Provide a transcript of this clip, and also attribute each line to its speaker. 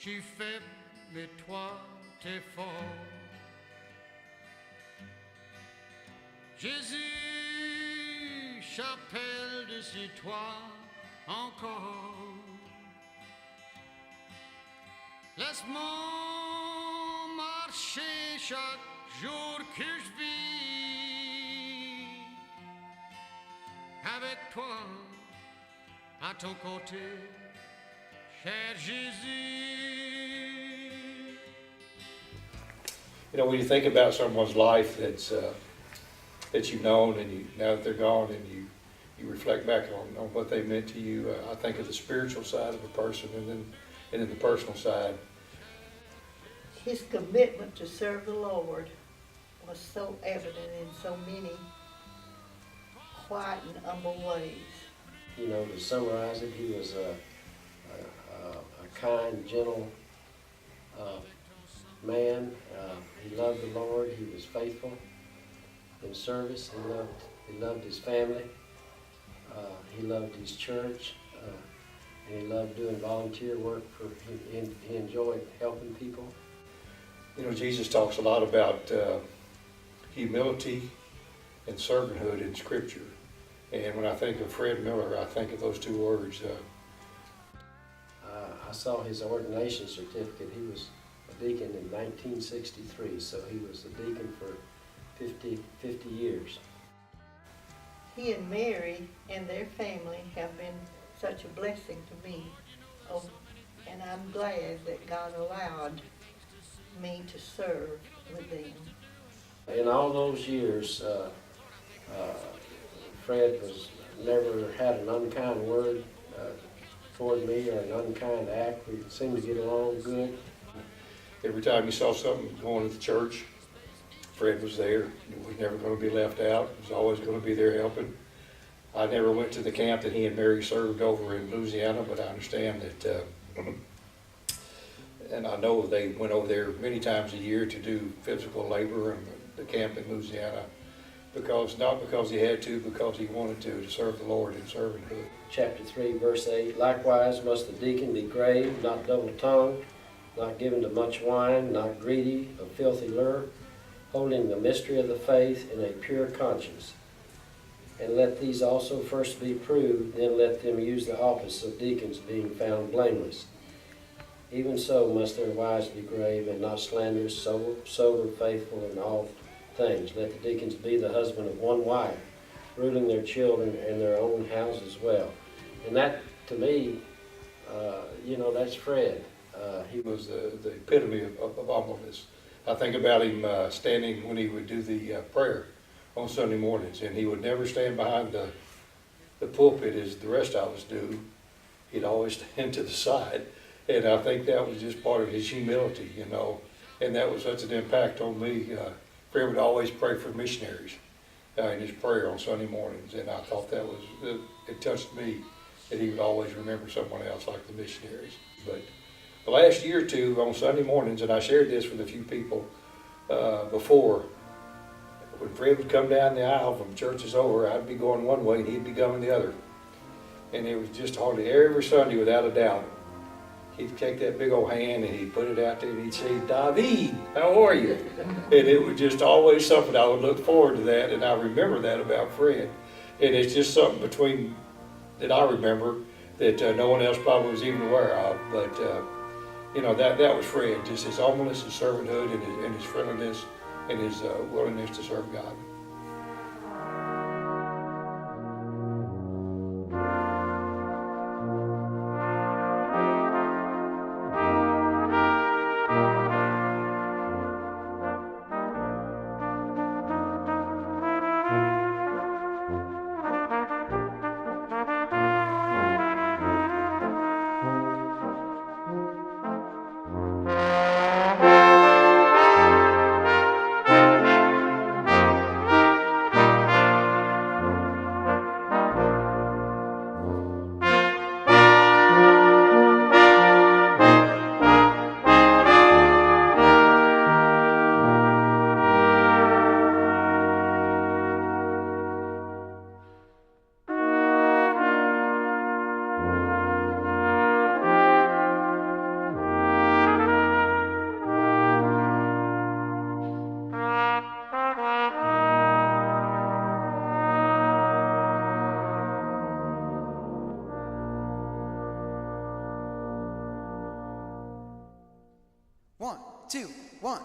Speaker 1: tu fais, mais toi, t'es fort. Jésus, j'appelle de toi encore. Laisse-moi marcher chaque jour que je vis avec toi, à ton côté, cher Jésus.
Speaker 2: You know, when you think about someone's life that you've known, and now that they're gone, and you reflect back on what they meant to you, I think of the spiritual side of a person, and then the personal side.
Speaker 3: His commitment to serve the Lord was so evident in so many quiet and humble ways.
Speaker 4: You know, to summarize it, he was a kind, gentle man. He loved the Lord. He was faithful in service. He loved his family. He loved his church. And he loved doing volunteer work. He enjoyed helping people.
Speaker 2: You know, Jesus talks a lot about humility and servanthood in Scripture. And when I think of Fred Miller, I think of those two words.
Speaker 4: I saw his ordination certificate. He was a deacon in 1963, so he was a deacon for 50 years.
Speaker 3: He and Mary and their family have been such a blessing to me. Oh, and I'm glad that God allowed me to serve with them.
Speaker 4: In all those years, Fred never had an unkind word toward me or an unkind act. We seemed to get along good.
Speaker 2: Every time you saw something going at the church, Fred was there. He was never going to be left out. He was always going to be there helping. I never went to the camp that he and Mary served over in Louisiana, but I understand that, and I know they went over there many times a year to do physical labor in the camp in Louisiana, not because he had to, because he wanted to serve the Lord in servanthood.
Speaker 4: Chapter 3, verse 8, likewise must the deacon be grave, not double-tongued, not given to much wine, not greedy of filthy lure, holding the mystery of the faith in a pure conscience. And let these also first be proved, then let them use the office of deacons, being found blameless. Even so must their wives be grave, and not slanderous, sober, faithful in all things. Let the deacons be the husband of one wife, ruling their children and their own house as well. And that, to me, that's Fred.
Speaker 2: He was the epitome of humbleness. I think about him standing when he would do the prayer on Sunday mornings, and he would never stand behind the pulpit as the rest of us do. He'd always stand to the side, and I think that was just part of his humility, and that was such an impact on me. Fred would always pray for missionaries in his prayer on Sunday mornings, and I thought it touched me that he would always remember someone else like the missionaries. But the last year or two on Sunday mornings, and I shared this with a few people before, when Fred would come down the aisle from church is over, I'd be going one way and he'd be going the other. And it was just hardly every Sunday, without a doubt, he'd take that big old hand and he'd put it out there and he'd say, "David, how are you?" And it was just always something. I would look forward to that, and I remember that about Fred. And it's just something that I remember that no one else probably was even aware of. But that was Fred, just his humbleness, his servanthood, and his friendliness, and his willingness to serve God.
Speaker 5: 2, 1.